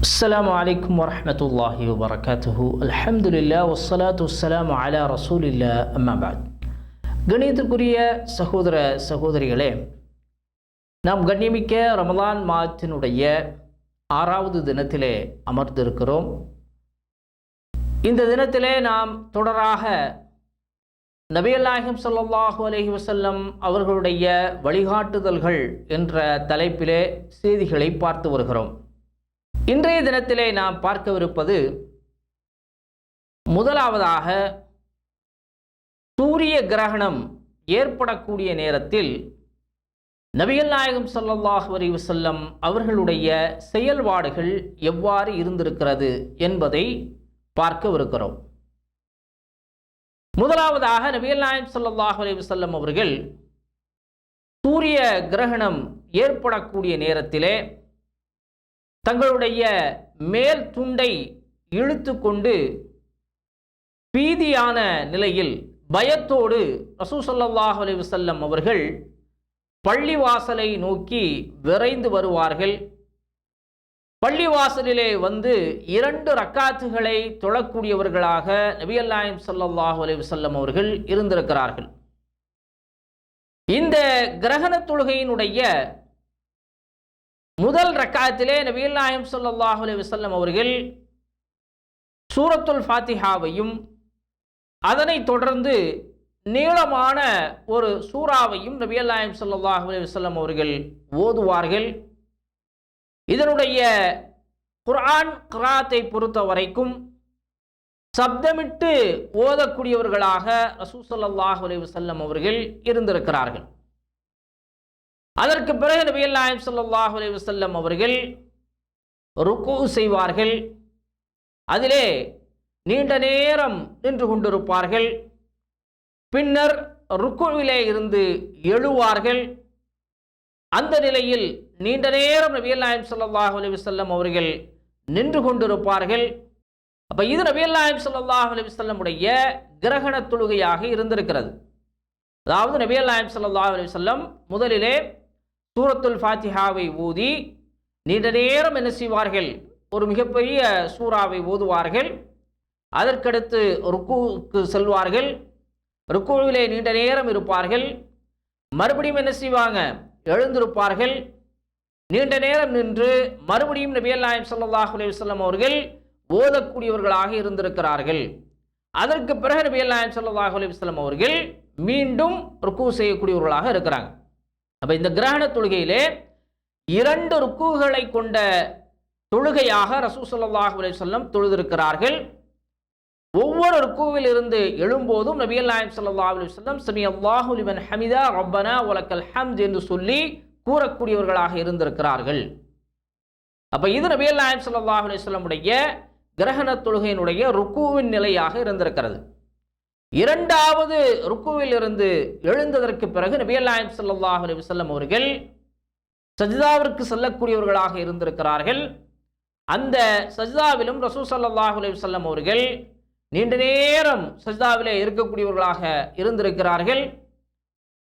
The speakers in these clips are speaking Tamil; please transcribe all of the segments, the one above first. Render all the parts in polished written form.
அஸ்ஸலாமு அலைக்கும் வரஹ்மத்துல்லாஹி வபரகாத்துஹு. அல்ஹம்துலில்லாஹ் வஸ்ஸலாத்து வஸ்ஸலாமு அலா ரசூலில்லாஹ், அம்மா பஅத். கணியத்திற்குரிய சகோதர சகோதரிகளே, நாம் கண்ணியமிக்க ரமலான் மாதத்தினுடைய 6வது தினத்திலே அமர்ந்திருக்கிறோம். இந்த தினத்திலே நாம் தொடராக நபிகள் நாயகம் ஸல்லல்லாஹு அலைஹி வஸல்லம் அவர்களுடைய வழிகாட்டுதல்கள் என்ற தலைப்பிலே செய்திகளை பார்த்து வருகிறோம். இன்றைய தினத்திலே நாம் பார்க்கவிருப்பது, முதலாவதாக சூரிய கிரகணம் ஏற்படக்கூடிய நேரத்தில் நபிகள் நாயகம் ஸல்லல்லாஹு அலைஹி வஸல்லம் அவர்களுடைய செயல்பாடுகள் எவ்வாறு இருந்திருக்கிறது என்பதை பார்க்கவிருக்கிறோம். முதலாவதாக நபிகள் நாயகம் ஸல்லல்லாஹு அலைஹி வஸல்லம் அவர்கள் சூரிய கிரகணம் ஏற்படக்கூடிய நேரத்திலே தங்களுடைய மேல் துண்டை இழுத்து கொண்டு பீதியான நிலையில் பயத்தோடு ரசூல் ஸல்லல்லாஹு அலைஹி வஸல்லம் அவர்கள் பள்ளிவாசலை நோக்கி விரைந்து வருவார்கள். பள்ளிவாசலிலே வந்து 2 ரக்காத்துகளை தொழக்கூடியவர்களாக நபிகள் நாயகம் ஸல்லல்லாஹு அலைஹி வஸல்லம் அவர்கள் இருந்திருக்கிறார்கள். இந்த கிரகண தொழுகையினுடைய முதல் ரக்காத்திலே நபிகள் நாயகம் ஸல்லல்லாஹு அலைஹி வஸல்லம் அவர்கள் சூரத்துல் ஃபாத்திஹாவையும் அதனைத் தொடர்ந்து நீளமான ஒரு சூறாவையும் நபிகள் நாயகம் ஸல்லல்லாஹு அலைஹி வஸல்லம் அவர்கள் ஓதுவார்கள். இதனுடைய குர்ஆன் கிராத்தை பொறுத்த வரைக்கும் சப்தமிட்டு ஓதக்கூடியவர்களாக ரசூல் ஸல்லல்லாஹு அலைஹி வஸல்லம் அவர்கள் இருந்திருக்கிறார்கள். அதற்கு பிறகு நபிகள் நாயகம் ஸல்லல்லாஹு அலைஹி வஸல்லம் அவர்கள் ருக்கு செய்வார்கள். அதிலே நீண்ட நேரம் நின்று கொண்டிருப்பார்கள். பின்னர் ருக்குவிலே இருந்து எழுவார்கள். அந்த நிலையில் நீண்ட நேரம் நபிகள் நாயகம் ஸல்லல்லாஹு அலைஹி வஸல்லம் அவர்கள் நின்று கொண்டிருப்பார்கள். அப்போ இது நபிகள் நாயகம் ஸல்லல்லாஹு அலைஹி வஸல்லம் உடைய கிரகண தொழுகையாக இருந்திருக்கிறது. அதாவது நபிகள் நாயகம் ஸல்லல்லாஹு அலைஹி வஸல்லம் முதலிலே சூரத்துல் ஃபாத்திஹாவை ஓதி நீண்ட நேரம் என்ன செய்வார்கள், ஒரு மிகப்பெரிய சூறாவை ஓதுவார்கள். அதற்கடுத்து ருக்குவுக்கு செல்வார்கள். ருக்குவிலே நீண்ட நேரம் இருப்பார்கள். மறுபடியும் என்ன செய்வாங்க, எழுந்திருப்பார்கள். நீண்ட நேரம் நின்று மறுபடியும் நபிகள் நாயகம் ஸல்லல்லாஹு அலைஹி வஸல்லம் அவர்கள் ஓதக்கூடியவர்களாக இருந்திருக்கிறார்கள். அதற்கு பிறகு நபிகள் நாயகம் ஸல்லல்லாஹு அலைஹி வஸல்லம் அவர்கள் மீண்டும் ருக்கு செய்யக்கூடியவர்களாக இருக்கிறாங்க. அப்போ இந்த கிரகண தொழுகையிலே 2 ருக்குகளை கொண்ட தொழுகையாக ரசூல் ஸல்லல்லாஹு அலைஹி வஸல்லம் தொழுதிருக்கிறார்கள். ஒவ்வொரு ருக்குவில் இருந்து எழும்போதும் நபிகள் நாயகம் ஸல்லல்லாஹு அலைஹி வஸல்லம் சமி அல்லாஹு லிமன் ஹமிதா ரப்பனா வலக்கல் ஹம்த் என்று சொல்லி கூறக்கூடியவர்களாக இருந்திருக்கிறார்கள். அப்போ இது நபிகள் நாயகம் ஸல்லல்லாஹு அலைஹி வஸல்லம் உடைய கிரகண தொழுகையினுடைய ருக்குவின் நிலையாக இருந்திருக்கிறது. 2வது ருக்குவில் இருந்து எழுந்ததற்கு பிறகு நபிகள் நாயகம் ஸல்லல்லாஹு அலைஹி வஸல்லம் அவர்கள் சஜ்தாவிற்கு செல்லக்கூடியவர்களாக இருந்திருக்கிறார்கள். அந்த சஜ்தாவிலும் ரசூல் ஸல்லல்லாஹு அலைஹி வஸல்லம் அவர்கள் நீண்ட நேரம் சஜ்தாவிலே இருக்கக்கூடியவர்களாக இருந்திருக்கிறார்கள்.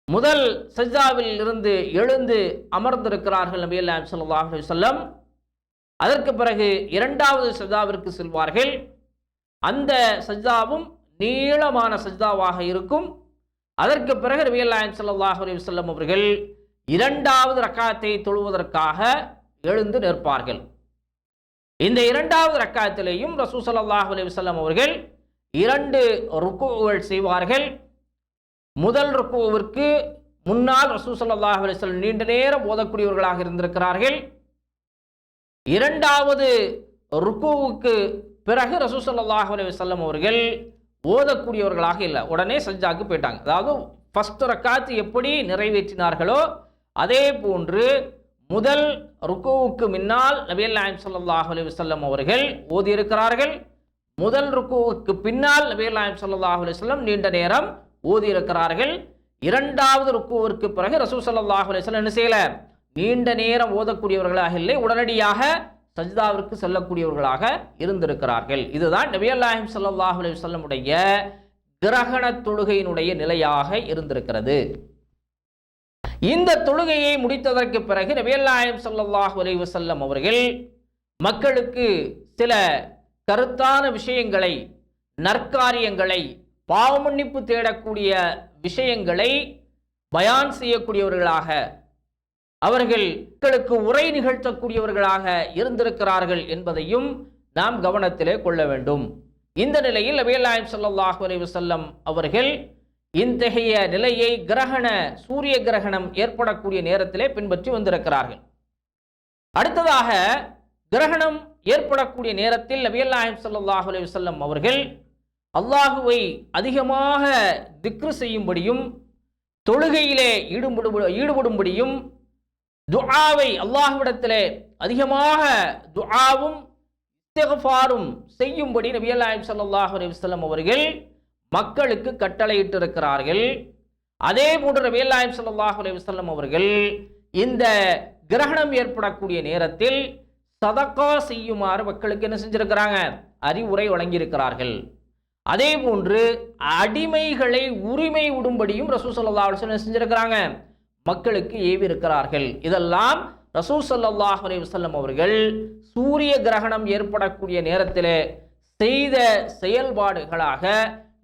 முதல் சஜ்தாவில் இருந்து எழுந்து அமர்ந்திருக்கிறார்கள் நபிகள் நாயகம் ஸல்லல்லாஹு அலைஹி வஸல்லம். அதற்கு பிறகு 2வது சஜ்தாவிற்கு செல்வார்கள். அந்த சஜ்தாவும் நீளமான சஜ்தாவாக இருக்கும். அதற்கு பிறகு நபிகள் நாயகம் ஸல்லல்லாஹு அலைஹி வஸல்லம் அவர்கள் 2வது ரக்காத்தை தொழுவதற்காக எழுந்து நிற்பார்கள். இந்த 2வது ரக்காத்திலேயும் ரசூல் ஸல்லல்லாஹு அலைஹி வஸல்லம் அவர்கள் 2 ருக்குகள் செய்வார்கள். முதல் ருக்குவிற்கு முன்னால் ரசூல் ஸல்லல்லாஹு அலைஹி வஸல்லம் நீண்ட நேரம் ஓதக்கூடியவர்களாக இருந்திருக்கிறார்கள். 2வது ருக்குவுக்கு பிறகு ரசூல் ஸல்லல்லாஹு அலைஹி வஸல்லம் அவர்கள் ஓதக்கூடியவர்களாக இல்லை, உடனே சஜ்ஜாக்கு போயிட்டாங்க. அதாவது ஃபர்ஸ்ட் ரக்காத்து எப்படி நிறைவேற்றினார்களோ அதே போன்று முதல் ருக்குவுக்கு முன்னால் நபிகள் நாயகம் ஸல்லல்லாஹு அலைஹி வஸல்லம் அவர்கள் ஓதியிருக்கிறார்கள். முதல் ருக்குவுக்கு பின்னால் நபிகள் நாயகம் ஸல்லல்லாஹு அலைஹி வஸல்லம் நீண்ட நேரம் ஓதியிருக்கிறார்கள். 2வது ருக்குவிற்கு பிறகு ரசூல் ஸல்லல்லாஹு அலைஹி வஸல்லம் என்ன செய்யல, நீண்ட நேரம் ஓதக்கூடியவர்களாக இல்லை, உடனடியாக சஜ்தாவிற்கு செல்லக்கூடியவர்களாக இருந்திருக்கிறார்கள். இதுதான் நபிகள் நாயகம் ஸல்லல்லாஹு அலைஹி வஸல்லம் உடைய கிரகண தொழுகையினுடைய நிலையாக இருந்திருக்கிறது. இந்த தொழுகையை முடித்ததற்கு பிறகு நபிகள் நாயகம் ஸல்லல்லாஹு அலைஹி வஸல்லம் அவர்கள் மக்களுக்கு சில கருத்தான விஷயங்களை, நற்காரியங்களை, பாவமன்னிப்பு தேடக்கூடிய விஷயங்களை பயான் செய்யக்கூடியவர்களாக, அவர்கள் மக்களுக்கு உரை நிகழ்த்தக்கூடியவர்களாக இருந்திருக்கிறார்கள் என்பதையும் நாம் கவனத்திலே கொள்ள வேண்டும். இந்த நிலையில் நபிகள் நாயகம் ஸல்லல்லாஹு அலைஹி வஸல்லம் அவர்கள் இத்தகைய நிலையை சூரிய கிரகணம் ஏற்படக்கூடிய நேரத்திலே பின்பற்றி வந்திருக்கிறார்கள். அடுத்ததாக கிரகணம் ஏற்படக்கூடிய நேரத்தில் நபிகள் நாயகம் ஸல்லல்லாஹு அலைஹி வஸல்லம் அவர்கள் அல்லாஹுவை அதிகமாக திக்ரு செய்யும்படியும், தொழுகையிலே ஈடுபடும்படியும், துஆவை அல்லாஹ்விடத்திலே அதிகமாக துஆவும் இஸ்திக்ஃபாரும் செய்யும்படி நபிகள் நாயகம் ஸல்லல்லாஹு அலைஹி வஸல்லம் அவர்கள் மக்களுக்கு கட்டளையிட்டிருக்கிறார்கள். அதே போன்று நபிகள் நாயகம் ஸல்லல்லாஹு அலைஹி வஸல்லம் அவர்கள் இந்த கிரகணம் ஏற்படக்கூடிய நேரத்தில் சதகா செய்யுமாறு மக்களுக்கு என்ன செஞ்சிருக்கிறாங்க? அறிவுரை வழங்கியிருக்கிறார்கள். அதே போன்று அடிமைகளை உரிமை விடும்படியும் ரசூல் ஸல்லல்லாஹு அலைஹி வஸல்லம் செஞ்சிருக்கிறாங்க, மக்களுக்கு ஏவி இருக்கிறார்கள். இதெல்லாம் ரசூல் ஸல்லல்லாஹு அலைஹி வஸல்லம் அவர்கள் சூரிய கிரகணம் ஏற்படக்கூடிய நேரத்தில் செய்த செயல்பாடுகளாக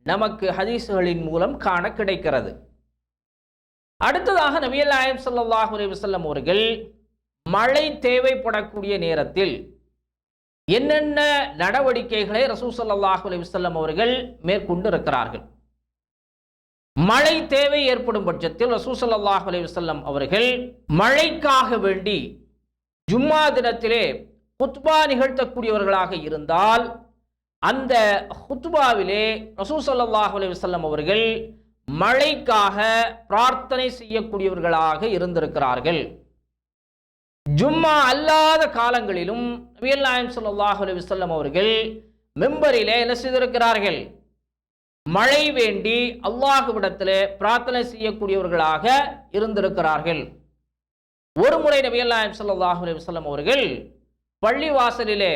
நமக்கு ஹதீஸ்களின் மூலம் காண கிடைக்கிறது. அடுத்ததாக நபிகள் நாயகம் ஸல்லல்லாஹு அலைஹி வஸல்லம் அவர்கள் மழை தேவைப்படக்கூடிய நேரத்தில் என்னென்ன நடவடிக்கைகளை ரசூல் ஸல்லல்லாஹு அலைஹி வஸல்லம் அவர்கள் மேற்கொண்டு இருக்கிறார்கள்? மழை தேவை ஏற்படும் பட்சத்தில் ரசூல் ஸல்லல்லாஹு அலைஹி வஸல்லம் அவர்கள் மழைக்காக வேண்டி ஜும்மா தினத்திலே குத்பா நிகழ்த்தக்கூடியவர்களாக இருந்தால் அந்த குத்பாவிலே ரசூல் ஸல்லல்லாஹு அலைஹி வஸல்லம் அவர்கள் மழைக்காக பிரார்த்தனை செய்யக்கூடியவர்களாக இருந்திருக்கிறார்கள். ஜும்மா அல்லாத காலங்களிலும் நபிகள் நாயகம் ஸல்லல்லாஹு அலைஹி வஸல்லம் அவர்கள் மிம்பரிலே என்ன செய்திருக்கிறார்கள்? மழை வேண்டி அல்லாஹ்விடத்திலே பிரார்த்தனை செய்யக்கூடியவர்களாக இருந்திருக்கிறார்கள். ஒரு முறை நபிகள் நாயகம் ஸல்லல்லாஹு அலைஹி வஸல்லம் அவர்கள் பள்ளிவாசலிலே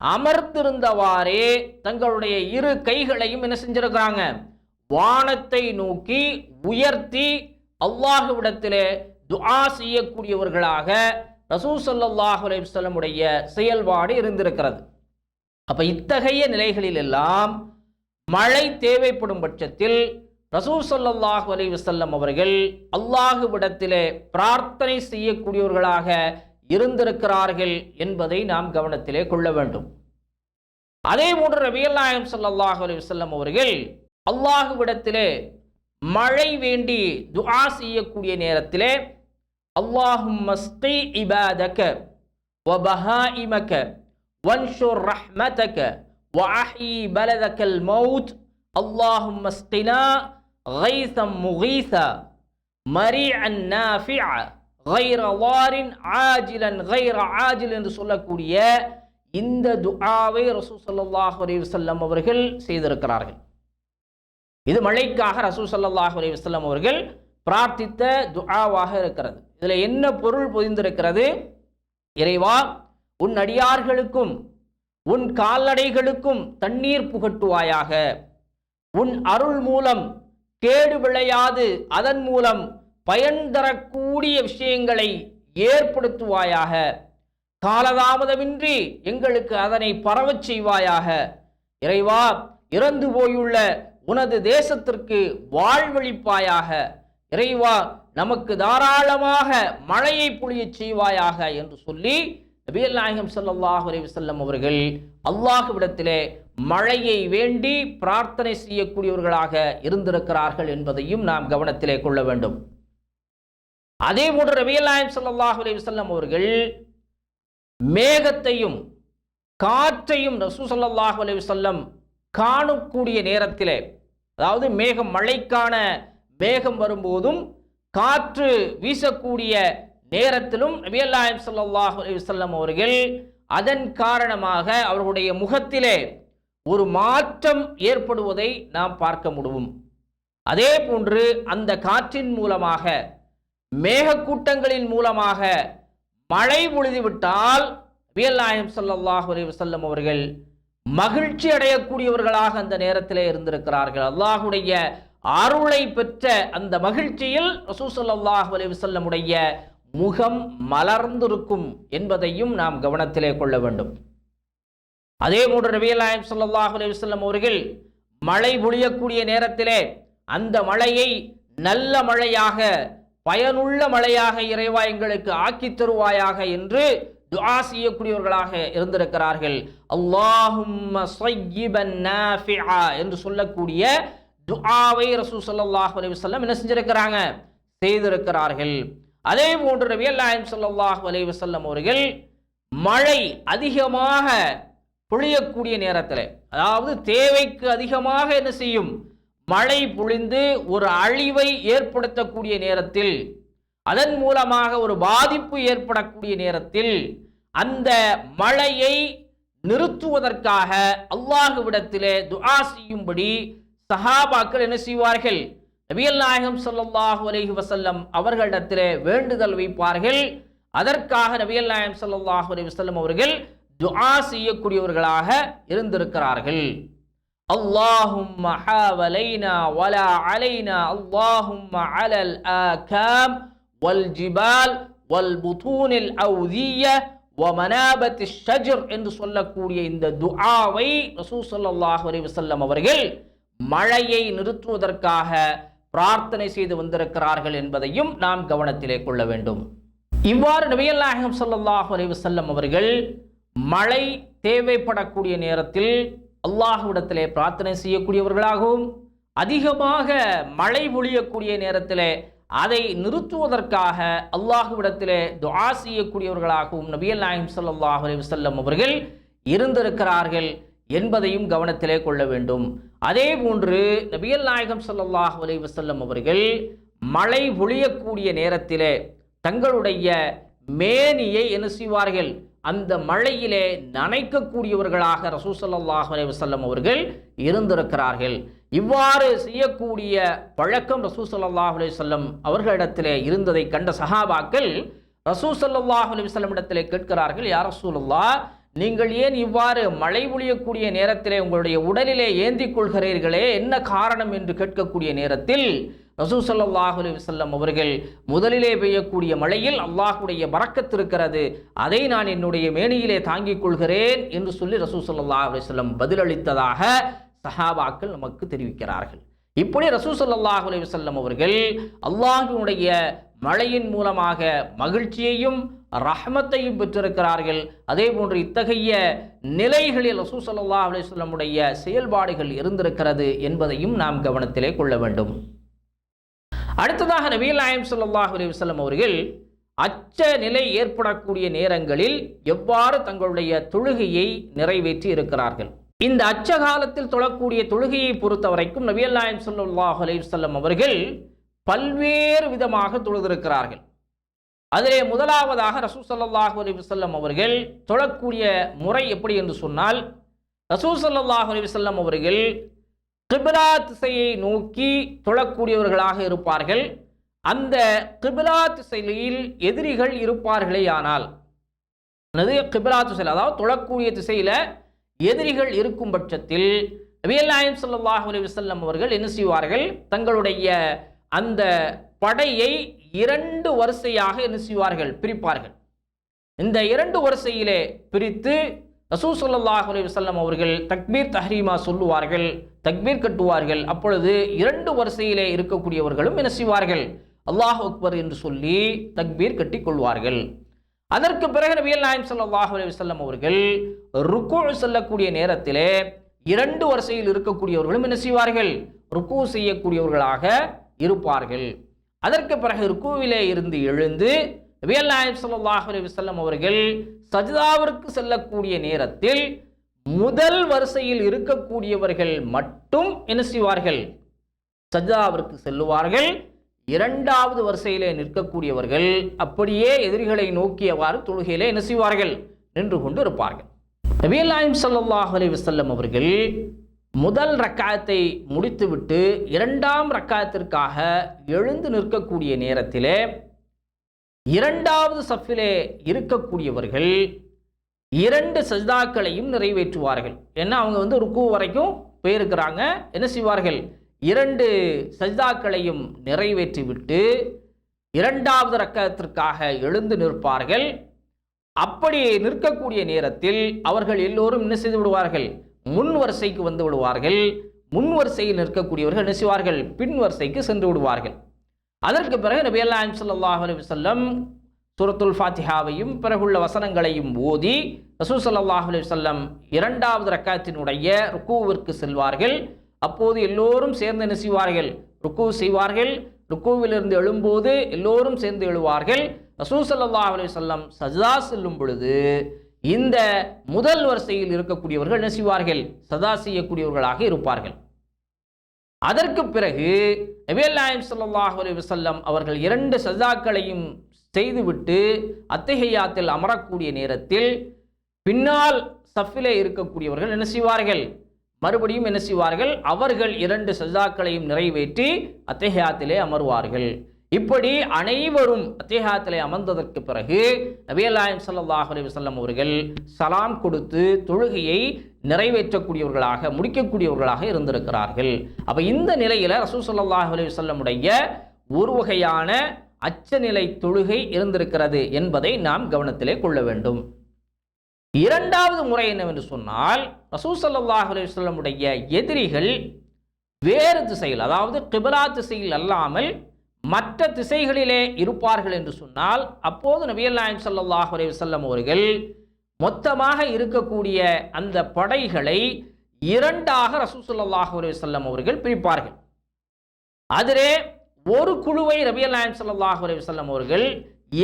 அமர்ந்திருந்தவாறே தங்களுடைய இரு கைகளையும் என்ன செஞ்சிருக்கிறாங்க? வானத்தை நோக்கி உயர்த்தி அல்லாஹ்விடத்திலே துஆ செய்யக்கூடியவர்களாக ரசூல் ஸல்லல்லாஹு அலைஹி வஸல்லம் உடைய செயல்பாடு இருந்திருக்கிறது. அப்ப இத்தகைய நிலைகளில் எல்லாம் மழை தேவைப்படும் பட்சத்தில் ரசூல் ஸல்லல்லாஹு அலைஹி வஸல்லம் அவர்கள் அல்லாஹ்விடத்திலே பிரார்த்தனை செய்யக்கூடியவர்களாக இருந்திருக்கிறார்கள் என்பதை நாம் கவனத்திலே கொள்ள வேண்டும். அதே போன்று நபிகள் நாயகம் ஸல்லல்லாஹு அலைஹி வஸல்லம் அவர்கள் அல்லாஹ்விடத்திலே மழை வேண்டி துஆ செய்யக்கூடிய நேரத்திலே அல்லாஹும்ம ஸ்கி இபாதக வ பஹாயிமக வன்ஷுர் ரஹ்மதக வ அஹ்யி பலதகல் மௌத் அல்லாஹும்ம ஸ்கினா கைஸம் முகீஸா மரீஅன் நாஃபிஅ கைர வாரின் ஆஜிலன் கைர ஆஜில் என்று சொல்லக்கூடிய இந்த துஆவை ரசூல் ஸல்லல்லாஹு அலைஹி வஸல்லம் அவர்கள் செய்திருக்கிறார்கள். இது மழைக்காக ரசூல் ஸல்லல்லாஹு அலைஹி வஸல்லம் அவர்கள் பிரார்த்தித்த துஆவாக இருக்கிறது. இதில் என்ன பொருள் பொதிந்திருக்கிறது? இறைவா, உன் அடியார்களுக்கும் உன் கால்நடைகளுக்கும் தண்ணீர் புகட்டுவாயாக, உன் அருள் மூலம் கேடு விளையாது அதன் மூலம் பயன் தரக்கூடிய விஷயங்களை ஏற்படுத்துவாயாக, காலதாமதமின்றி எங்களுக்கு அதனை பரவச் செய்வாயாக. இறைவா, இறந்து போயுள்ள உனது தேசத்திற்கு வாழ்வளிப்பாயாக. இறைவா, நமக்கு தாராளமாக மழையை பொழியச் செய்வாயாக என்று சொல்லி நபிகள் நாயகம் ஸல்லல்லாஹு அலைஹி வஸல்லம் அவர்கள் அல்லாஹ்விடத்திலே மழையை வேண்டி பிரார்த்தனை செய்யக்கூடியவர்களாக இருந்திருக்கிறார்கள் என்பதையும் நாம் கவனத்திலே கொள்ள வேண்டும். அதே போன்று நபிகள் நாயகம் ஸல்லல்லாஹு அலைஹி வஸல்லம் அவர்கள் மேகத்தையும் காற்றையும் ரசூல் ஸல்லல்லாஹு அலைஹி வஸல்லம் காணக்கூடிய நேரத்திலே, அதாவது மழைக்கான மேகம் வரும்போதும் காற்று வீசக்கூடிய நேரத்திலும் நபிகள் நாயகம் ஸல்லல்லாஹு அலைஹி வஸல்லம் அவர்கள் அதன் காரணமாக அவர்களுடைய முகத்திலே ஒரு மாற்றம் ஏற்படுவதை நாம் பார்க்க முடியும். அதே போன்று அந்த காற்றின் மூலமாக, மேகக்கூட்டங்களின் மூலமாக மழை பொழிந்துவிட்டால் நபிகள் நாயகம் ஸல்லல்லாஹு அலைஹி வஸல்லம் அவர்கள் மகிழ்ச்சி அடையக்கூடியவர்களாக அந்த நேரத்திலே இருந்திருக்கிறார்கள். அல்லாஹுடைய அருளை பெற்ற அந்த மகிழ்ச்சியில் ரசூல் ஸல்லல்லாஹு அலைஹி வஸல்லம் உடைய முகம் மலர்ந்திருக்கும் என்பதையும் நாம் கவனத்திலே கொள்ள வேண்டும். அதே போன்று நபிகள் நாயகம் ஸல்லல்லாஹு அலைஹி வஸல்லம் அவர்கள் மழை பொழியக்கூடிய நேரத்திலே அந்த மழையை நல்ல மழையாக, பயனுள்ள மழையாக இறைவா எங்களுக்கு ஆக்கி தருவாயாக என்று துஆ செய்யக்கூடியவர்களாக இருந்திருக்கிறார்கள். அல்லாஹும்ம ஸய்யிபன் நாஃபிஆ என்று சொல்லக்கூடிய துஆவை ரசூல் ஸல்லல்லாஹு அலைஹி வஸல்லம் என்ன செஞ்சிருக்கிறாங்க, செய்திருக்கிறார்கள். அதே போன்று நபிகள் நாயகம் ஸல்லல்லாஹு அலைஹி வஸல்லம் அவர்கள் மழை அதிகமாக பொழியக்கூடிய நேரத்தில், அதாவது தேவைக்கு அதிகமாக என்ன செய்யும், மழை பொழிந்து ஒரு அழிவை ஏற்படுத்தக்கூடிய நேரத்தில், அதன் மூலமாக ஒரு பாதிப்பு ஏற்படக்கூடிய நேரத்தில் அந்த மழையை நிறுத்துவதற்காக அல்லாஹ்விடத்திலே துஆ செய்யும்படி சஹாபாக்கள் என்ன செய்வார்கள், நபிகள் நாயகம் ஸல்லல்லாஹு அலைஹி வஸல்லம் அவர்களிடத்திலே வேண்டுதல் வைப்பார்கள். அதற்காக நபிகள் நாயகம் ஸல்லல்லாஹு அலைஹி வஸல்லம் அவர்கள் துஆ செய்யக்கூடியவர்களாக இருந்திருக்கிறார்கள். அல்லாஹும்ம ஹாவலைனா வலா அலைனா அல்லாஹும்ம அலல் ஆகாம் வல் ஜிபால் வல் புதூனில் அவ்திய வ மனாபத்திஷ் ஷஜர் என்று சொல்லக்கூடிய இந்த துஆவை ரசூல் ஸல்லல்லாஹு அலைஹி வஸல்லம் அவர்கள் மழையை நிறுத்துவதற்காக பிரார்த்தனை செய்து வந்திருக்கிறார்கள் என்பதையும் நாம் கவனத்திலே கொள்ள வேண்டும். இவ்வாறு நபிகள் நாயகம் ஸல்லல்லாஹு அலைஹி வஸல்லம் அவர்கள் மழை தேவைப்படக்கூடிய நேரத்தில் அல்லாஹ்விடத்திலே பிரார்த்தனை செய்யக்கூடியவர்களாகவும், அதிகமாக மழை பொழியக்கூடிய நேரத்திலே அதை நிறுத்துவதற்காக அல்லாஹ்விடத்திலே துஆ செய்யக்கூடியவர்களாகவும் நபிகள் நாயகம் ஸல்லல்லாஹு அலைஹி வஸல்லம் அவர்கள் இருந்திருக்கிறார்கள் என்பதையும் கவனத்திலே கொள்ள வேண்டும். அதே போன்று நபிகள் நாயகம் ஸல்லல்லாஹு அலைஹி வஸல்லம் அவர்கள் மழை பொழியக்கூடிய நேரத்திலே தங்களுடைய மேனியை என்ன செய்வார்கள், அந்த மழையிலே நனைக்கக்கூடியவர்களாக ரசூல் ஸல்லல்லாஹு அலைஹி வஸல்லம் அவர்கள் இருந்திருக்கிறார்கள். இவ்வாறு செய்யக்கூடிய பழக்கம் ரசூல் ஸல்லல்லாஹு அலைஹி வஸல்லம் அவர்களிடத்திலே இருந்ததை கண்ட சஹாபாக்கள் ரசூல் ஸல்லல்லாஹு அலைஹி வஸல்லம் இடத்திலே கேட்கிறார்கள், யா ரசூலுல்லாஹ், நீங்கள் ஏன் இவ்வாறு மழை பொழியக்கூடிய நேரத்திலே உங்களுடைய உடலிலே ஏந்திக் கொள்கிறீர்களே, என்ன காரணம் என்று கேட்கக்கூடிய நேரத்தில் ரசூல் ஸல்லல்லாஹு அலைஹி வஸல்லம் அவர்கள் முதலிலே பெய்யக்கூடிய மழையில் அல்லாஹ்வுடைய பரக்கத் இருக்கிறது, அதை நான் என்னுடைய மேனியிலே தாங்கிக் கொள்கிறேன் என்று சொல்லி ரசூல் ஸல்லல்லாஹு அலைஹி வஸல்லம் பதிலளித்ததாக சஹாபாக்கள் நமக்கு தெரிவிக்கிறார்கள். இப்படி ரசூல் ஸல்லல்லாஹு அலைஹி வஸல்லம் அவர்கள் அல்லாஹ்வுடைய மழையின் மூலமாக மகிழ்ச்சியையும் ரஹ்மத்தையும் பெற்றிருக்கிறார்கள். அதே போன்று இத்தகைய நிலைகளில் ரசூல் ஸல்லல்லாஹு அலைஹி வஸல்லம் உடைய செயல்பாடுகள் இருந்திருக்கிறது என்பதையும் நாம் கவனத்திலே கொள்ள வேண்டும். அடுத்ததாக நபிகள் நாயகம் ஸல்லல்லாஹு அலைஹி வஸல்லம் அவர்கள் அச்ச நிலை ஏற்படக்கூடிய நேரங்களில் எவ்வாறு தங்களுடைய தொழுகையை நிறைவேற்றி இருக்கிறார்கள். இந்த அச்ச காலத்தில் தொழக்கூடிய தொழுகையை பொறுத்த வரைக்கும் நபிகள் நாயகம் ஸல்லல்லாஹு அலைஹி வஸல்லம் அவர்கள் பல்வேறு விதமாக தொழுதிருக்கிறார்கள். அதிலே முதலாவதாக ரசூல் ஸல்லல்லாஹு அலைஹி வஸல்லம் அவர்கள் தொழக்கூடிய முறை எப்படி என்று சொன்னால், ரசூல் ஸல்லல்லாஹு அலைஹி வஸல்லம் அவர்கள் கிப்லா திசையை நோக்கி தொழக்கூடியவர்களாக இருப்பார்கள். அந்த கிப்லா திசையில் எதிரிகள் இருப்பார்களே ஆனால், கிப்லா திசையில் அதாவது தொழக்கூடிய திசையில எதிரிகள் இருக்கும் பட்சத்தில் நபிகள் நாயகம் ஸல்லல்லாஹு அலைஹி வஸல்லம் அவர்கள் என்ன செய்வார்கள், தங்களுடைய அந்த படையை இரண்டு வரிசையாக என்ன செய்வார்கள், பிரிப்பார்கள். இந்த இரண்டு வரிசையிலே பிரித்து ரசூல் ஸல்லல்லாஹு அலைஹி வஸல்லம் அவர்கள் தக்பீர் தஹ்ரீமா சொல்லுவார்கள், தக்பீர் கட்டுவார்கள். அப்பொழுது இரண்டு வரிசையிலே இருக்கக்கூடியவர்களும் என்ன செய்வார்கள், அல்லாஹ் அக்பர் என்று சொல்லி தக்பீர் கட்டி கொள்வார்கள். அதற்கு பிறகு நபிகள் நாயகம் ஸல்லல்லாஹு அலைஹி வஸல்லம் அவர்கள் ருக்கு செல்லக்கூடிய நேரத்திலே இரண்டு வரிசையில் இருக்கக்கூடியவர்களும் என்ன செய்வார்கள், ருக்கு செய்யக்கூடியவர்களாக இருப்பார்கள். அதற்கு பிறகு ருக்குவிலே இருந்து எழுந்து நபிகள் நாயகம் ஸல்லல்லாஹு அலைஹி வஸல்லம் அவர்கள் சஜ்தாவிற்கு செல்லக்கூடிய நேரத்தில் முதல் வரிசையில் இருக்கக்கூடியவர்கள் மட்டும் என்ன செய்வார்கள், சஜ்தாவிற்கு செல்லுவார்கள். இரண்டாவது வரிசையிலே நிற்கக்கூடியவர்கள் அப்படியே எதிரிகளை நோக்கியவாறு தொழுகையிலே என்ன செய்வார்கள், நின்று கொண்டு இருப்பார்கள். நபிகள் நாயகம் ஸல்லல்லாஹு அலைஹி வஸல்லம் அவர்கள் முதல் ரக்காயத்தை முடித்துவிட்டு இரண்டாம் ரக்காயத்திற்காக எழுந்து நிற்கக்கூடிய நேரத்திலே இரண்டாவது சஃபிலே இருக்கக்கூடியவர்கள் இரண்டு சஜ்தாக்களையும் நிறைவேற்றுவார்கள். ஏன்னா அவங்க ருக்கு வரைக்கும் போயிருக்கிறாங்க. என்ன செய்வார்கள், இரண்டு சஜ்தாக்களையும் நிறைவேற்றிவிட்டு இரண்டாவது ரக்காத்திற்காக எழுந்து நிற்பார்கள். அப்படி நிற்கக்கூடிய நேரத்தில் அவர்கள் எல்லோரும் என்ன செய்து விடுவார்கள்? முன் வரிசைக்கு வந்து விடுவார்கள். முன் வரிசையில் நிற்கக்கூடியவர்கள் என்ன செய்வார்கள்? பின் வரிசைக்கு சென்று விடுவார்கள். அதற்கு பிறகு நபி ஸல்லல்லாஹு அலைஹி வஸல்லம் சூரத்துல் ஃபாத்திஹாவையும் பிறகுள்ள வசனங்களையும் ஓதி ரசூல் ஸல்லல்லாஹு அலைஹி வஸல்லம் இரண்டாவது ரக்காத்தினுடைய ருக்கூவிற்கு செல்வார்கள். அப்போது எல்லோரும் சேர்ந்து என்ன செய்வார்கள்? ருக்கு செய்வார்கள். ருக்குவிலிருந்து எழும்போது எல்லோரும் சேர்ந்து எழுவார்கள். ரசூல் ஸல்லல்லாஹு அலைஹி வஸல்லம் சஜ்தா செல்லும் பொழுது இந்த முதல் வரிசையில் இருக்கக்கூடியவர்கள் என்ன செய்வார்கள்? சஜ்தா செய்யக்கூடியவர்களாக இருப்பார்கள். அதற்கு பிறகு நபிகள் நாயகம் ஸல்லல்லாஹு அலைஹி வஸல்லம் அவர்கள் இரண்டு சஜ்தாக்களையும் செய்துவிட்டு அத்தஹியாத்தில் அமரக்கூடிய நேரத்தில் பின்னால் சஃபிலே இருக்கக்கூடியவர்கள் என்ன செய்வார்கள்? மறுபடியும் என்ன செய்வார்கள்? அவர்கள் இரண்டு சஜ்தாக்களையும் நிறைவேற்றி அத்தஹியாத்திலே அமர்வார்கள். இப்படி அனைவரும் அத்தஹியாத்திலே அமர்ந்ததற்கு பிறகு நபிகள் நாயகம் ஸல்லல்லாஹு அலைஹி வஸல்லம் அவர்கள் சலாம் கொடுத்து தொழுகையை நிறைவேற்றக்கூடியவர்களாக முடிக்கக்கூடியவர்களாக இருந்திருக்கிறார்கள். அப்ப இந்த நிலையில ரசூல் ஸல்லல்லாஹு அலைஹி வஸல்லம் உடைய ஒரு வகையான அச்சநிலை தொழுகை இருந்திருக்கிறது என்பதை நாம் கவனத்திலே கொள்ள வேண்டும். இரண்டாவது முறை என்னவென்று சொன்னால், ரசூல் ஸல்லல்லாஹு அலைஹி வஸல்லம் உடைய எதிரிகள் வேறு திசையில், அதாவது கிப்லா திசையில் அல்லாமல் மற்ற திசைகளிலே இருப்பார்கள் என்று சொன்னால், அப்போது நபிகள் நாயகம் ஸல்லல்லாஹு அலைஹி வஸல்லம் அவர்கள் மொத்தமாக இருக்கக்கூடிய அந்த படைகளை இரண்டாக ரசூல் ஸல்லல்லாஹு அலைஹி வஸல்லம் அவர்கள் பிரிப்பார்கள். அதிலே ஒரு குழுவை நபிகள் நாயகம் ஸல்லல்லாஹு அலைஹி வஸல்லம் அவர்கள்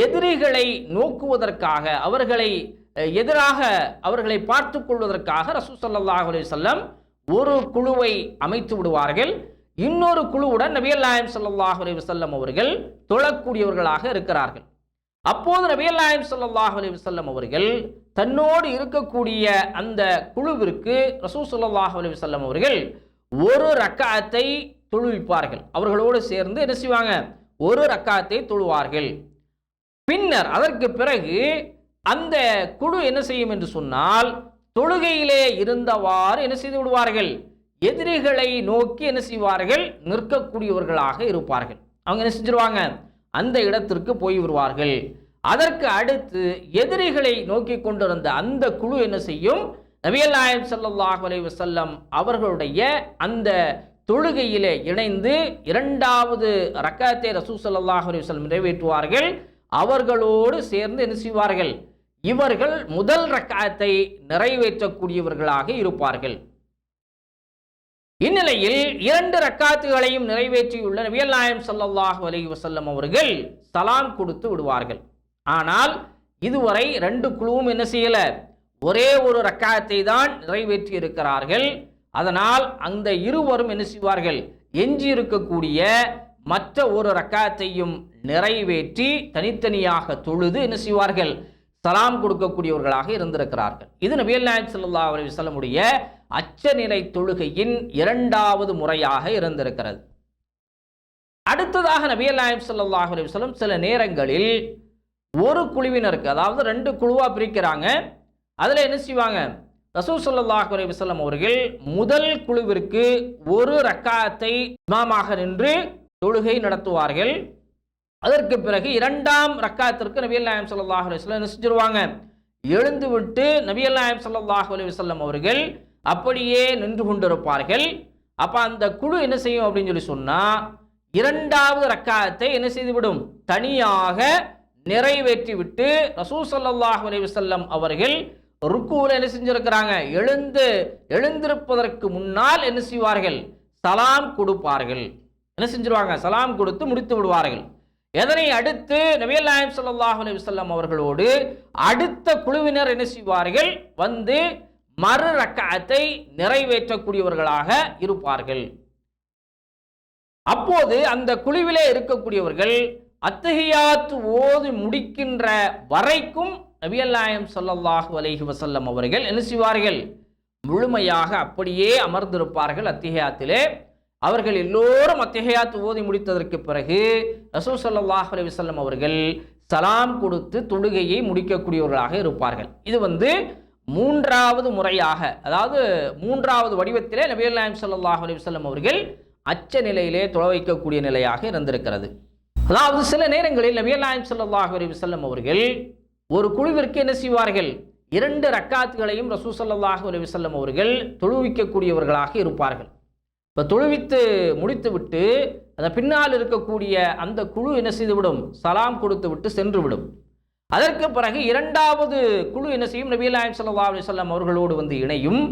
எதிரிகளை நோக்குவதற்காக, அவர்களை பார்த்துக் கொள்வதற்காக ரசூல் ஸல்லல்லாஹு அலைஹி வஸல்லம் ஒரு குழுவை அமைத்து விடுவார்கள். இன்னொரு குழுவுடன் நபிகள் நாயகம் ஸல்லல்லாஹு அலைஹி வஸல்லம் அவர்கள் தொழக்கூடியவர்களாக இருக்கிறார்கள். அப்போது நபிகள் நாயகம் ஸல்லல்லாஹு அலைஹி வஸல்லம் அவர்கள் தன்னோடு இருக்கக்கூடிய அந்த குழுவிற்கு ரசூல் ஸல்லல்லாஹு அலைஹி வஸல்லம் அவர்கள் ஒரு ரக்காத்தை தொழுவிப்பார்கள். அவர்களோடு சேர்ந்து என்ன செய்வாங்க? ஒரு ரக்காத்தை தொழுவார்கள். பின்னர் அதற்கு பிறகு அந்த குழு என்ன செய்யும் என்று சொன்னால், தொழுகையிலே இருந்தவாறு என்ன செய்து விடுவார்கள்? எதிரிகளை நோக்கி என்ன செய்வார்கள்? நிற்கக்கூடியவர்களாக இருப்பார்கள். அவங்க என்ன செஞ்சிருவாங்க? அந்த இடத்திற்கு போய் விடுவார்கள். அதற்கு அடுத்து எதிரிகளை நோக்கி கொண்டிருந்த அந்த குழு என்ன செய்யும்? நபிகள் நாயகம் ஸல்லல்லாஹு அலைஹி வஸல்லம் அவர்களுடைய அந்த தொழுகையிலே இணைந்து இரண்டாவது ரக்காத்தை ரசூல் ஸல்லல்லாஹு அலைஹி வஸல்லம் நிறைவேற்றுவார்கள். அவர்களோடு சேர்ந்து என்ன செய்வார்கள்? இவர்கள் முதல் ரக்காத்தை நிறைவேற்றக்கூடியவர்களாக இருப்பார்கள். இந்நிலையில் இரண்டு ரக்காத்துகளையும் நிறைவேற்றியுள்ள நபிகள் நாயகம் ஸல்லல்லாஹு அலைஹி வஸல்லம் அவர்கள் சலாம் கொடுத்து விடுவார்கள். ஆனால் இதுவரை ரெண்டு குழுவும் என்ன செய்யல? ஒரே ஒரு ரக்காத்தை தான் நிறைவேற்றி இருக்கிறார்கள். அதனால் அந்த இருவரும் என்ன செய்வார்கள்? எஞ்சி இருக்கக்கூடிய மற்ற ஒரு ரக்காத்தையும் நிறைவேற்றி தனித்தனியாக தொழுது என்ன செய்வார்கள்? சலாம் கொடுக்கக்கூடியவர்களாக இருந்திருக்கிறார்கள். இது நபிகள் நாயகம் ஸல்லல்லாஹு அலைஹி வஸல்லம் உடைய அச்சநிலை தொழுகையின் இரண்டாவது முறையாக இருந்திருக்கிறது. அடுத்ததாக நபிகள் நாயகம் ஸல்லல்லாஹு அலைஹி வஸல்லம் சில நேரங்களில் ஒரு குழுவினருக்கு, அதாவது ரெண்டு குழுவா பிரிக்கிறாங்க. அதில் என்ன செய்வாங்க? ரசூல் ஸல்லல்லாஹு அலைஹி வஸல்லம் அவர்கள் முதல் குழுவிற்கு ஒரு ரக்காத்தை இமாமாக நின்று தொழுகை நடத்துவார்கள். அதற்கு பிறகு இரண்டாம் ரக்காத்திற்கு நபிகள் நாயகம் ஸல்லல்லாஹு அலைஹி வஸல்லம் என்ன செஞ்சிருவாங்க? எழுந்து விட்டு நபிகள் நாயகம் ஸல்லல்லாஹு அலைஹி வஸல்லம் அவர்கள் அப்படியே நின்று கொண்டிருப்பார்கள். அப்ப அந்த குழு என்ன செய்யும் அப்படின்னு சொல்லி சொன்னா, இரண்டாவது ரக்காத்தை என்ன செய்துவிடும்? தனியாக நிறைவேற்றி விட்டு ரசூல் ஸல்லல்லாஹு அலைஹி வஸல்லம் அவர்கள் ருக்குவில் என்ன செஞ்சிருக்கிறாங்க? எழுந்திருப்பதற்கு முன்னால் என்ன செய்வார்கள்? சலாம் கொடுப்பார்கள். என்ன செஞ்சிருவாங்க? சலாம் கொடுத்து முடித்து விடுவார்கள். இதனை அடுத்து நபிகள் நாயகம் ஸல்லல்லாஹு அலைஹி வஸல்லம் அவர்களோடு அடுத்த குழுவினர் என்ன செய்வார்கள்? வந்து மறு ரக்காத்தை நிறைவேற்றக்கூடியவர்களாக இருப்பார்கள். அப்போது அந்த குழுவிலே இருக்கக்கூடியவர்கள் அத்தஹியாத் ஓதி முடிக்கின்ற வரைக்கும் நபிகள் நாயகம் ஸல்லல்லாஹு அலைஹி வஸல்லம் அவர்கள் என்ன செய்வார்கள்? முழுமையாக அப்படியே அமர்ந்திருப்பார்கள் அத்தஹியாத்திலே. அவர்கள் எல்லோரும் அத்தஹியாத் ஓதி முடித்ததற்கு பிறகு ரசூல் ஸல்லல்லாஹு அலைஹி வஸல்லம் அவர்கள் சலாம் கொடுத்து தொழுகையை முடிக்கக்கூடியவர்களாக இருப்பார்கள். இது மூன்றாவது முறையாக, அதாவது மூன்றாவது வடிவத்திலே நபிகள் நாயகம் ஸல்லல்லாஹு அலைஹி வஸல்லம் அவர்கள் அச்ச நிலையிலே தொழ வைக்கக்கூடிய நிலையாக இருந்திருக்கிறது. அதாவது சில நேரங்களில் நபிகள் நாயகம் ஸல்லல்லாஹு அலைஹி வஸல்லம் அவர்கள் ஒரு குழுவிற்கு என்ன செய்வார்கள், 2 ரக்காத்துகளையும் ரசூல் ஸல்லல்லாஹு அலைஹி வஸல்லம் அவர்கள் தொழுவிக்கக்கூடியவர்களாக இருப்பார்கள். இப்போ தொழுவித்து முடித்துவிட்டு அந்த பின்னால் இருக்கக்கூடிய அந்த குழு என்ன செய்துவிடும், சலாம் கொடுத்து விட்டு சென்று விடும். அதற்கு பிறகு 2வது குழு என்ன செய்யும், நபிகள் நாயகம் ஸல்லல்லாஹு அலைஹி வஸல்லம் அவர்களோடு வந்து இணையும்.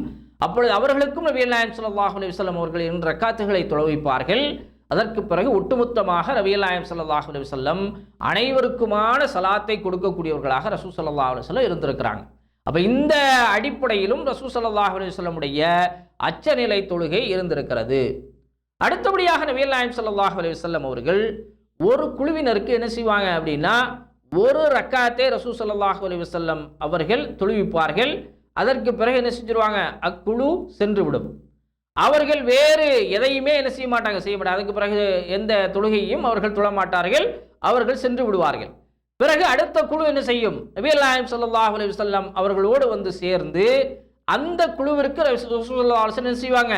அப்பொழுது அவர்களுக்கும் நபிகள் நாயகம் ஸல்லல்லாஹு அலைஹி வஸல்லம் அவர்கள் 2 ரக்காத்துகளை தொழுவிப்பார்கள். அதற்கு பிறகு ஒட்டுமொத்தமாக நபிகள் நாயகம் ஸல்லல்லாஹு அலைஹி வஸல்லம் அனைவருக்குமான சலாத்தை கொடுக்கக்கூடியவர்களாக ரசூல் ஸல்லல்லாஹு அலைஹி வஸல்லம் இருந்திருக்கிறாங்க. அப்போ இந்த அடிப்படையிலும் ரசூல் ஸல்லல்லாஹு அலைஹி வஸல்லமுடைய அச்சநிலை தொழுகை இருந்திருக்கிறது. அடுத்தபடியாக நபிகள் நாயகம் ஸல்லல்லாஹு அலைஹி வஸல்லம் அவர்கள் ஒரு குழுவினருக்கு என்ன செய்வாங்க அப்படின்னா, 1 ரக்காத்தை ரசூல் ஸல்லல்லாஹு அலைஹி வஸல்லம் அவர்கள் தொழுவிப்பார்கள். அதற்கு பிறகு என்ன செஞ்சிருவாங்க, அக்குழு சென்று விடும். அவர்கள் வேறு எதையுமே என்ன செய்ய மாட்டாங்க, அதுக்கு பிறகு எந்த தொழுகையும் அவர்கள் தொழமாட்டார்கள், அவர்கள் சென்று விடுவார்கள். பிறகு அடுத்த குழு என்ன செய்யும், நபிகள் நாயகம் ஸல்லல்லாஹு அலைஹி வஸல்லம் அவர்களோடு வந்து சேர்ந்து அந்த குழுவிற்கு ரசூலுல்லாஹி ஸல்லல்லாஹு அலைஹி வஸல்லம் செய்வாங்க,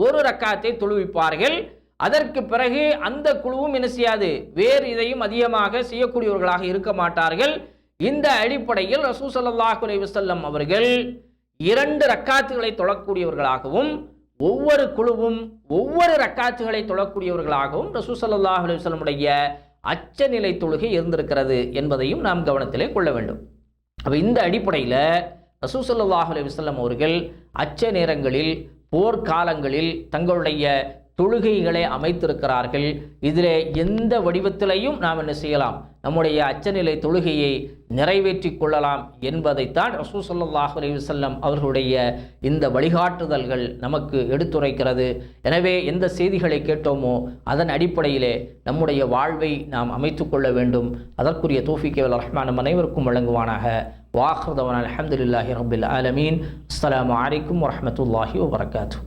1 ரக்காத்தை தொழுவிப்பார்கள். அதற்கு பிறகு அந்த குழுவும் என்ன செய்யாது, வேறு இதையும் அதிகமாக செய்யக்கூடியவர்களாக இருக்க மாட்டார்கள். இந்த அடிப்படையில் ரசூல் ஸல்லல்லாஹு அலைஹி வஸல்லம் அவர்கள் 2 ரக்காத்துகளை தொழக்கூடியவர்களாகவும் ஒவ்வொரு குழுவும் ஒவ்வொரு ரக்காத்துகளை தொழக்கூடியவர்களாகவும் ரசூல் ஸல்லல்லாஹு அலைஹி வஸல்லமுடைய அச்சநிலை தொழுகை இருந்திருக்கிறது என்பதையும் நாம் கவனத்திலே கொள்ள வேண்டும். அப்போ இந்த அடிப்படையில் ரசூல் ஸல்லல்லாஹு அலைஹி வஸல்லம் அவர்கள் அச்ச நேரங்களில், போர்க்காலங்களில் தங்களுடைய தொழுகைகளை அமைத்திருக்கிறார்கள். இதில் எந்த வடிவத்திலையும் நாம் என்ன செய்யலாம், நம்முடைய அச்சநிலை தொழுகையை நிறைவேற்றி கொள்ளலாம் என்பதைத்தான் ரசூல் ஸல்லல்லாஹு அலைஹி வஸல்லம் அவர்களுடைய இந்த வழிகாட்டுதல்கள் நமக்கு எடுத்துரைக்கிறது. எனவே எந்த செய்திகளை கேட்டோமோ அதன் அடிப்படையிலே நம்முடைய வாழ்வை நாம் அமைத்து கொள்ள வேண்டும். அதற்குரிய தௌஃபீக்கை வல்ல ரஹ்மான் அனைவருக்கும் வழங்குவானாக. வாஹிர் தஅவானா அல்ஹம்துலில்லாஹி ரப்பில் ஆலமீன். அஸ்ஸலாமு அலைக்கும் வரஹ்மத்துல்லாஹி வபரகாத்துஹு.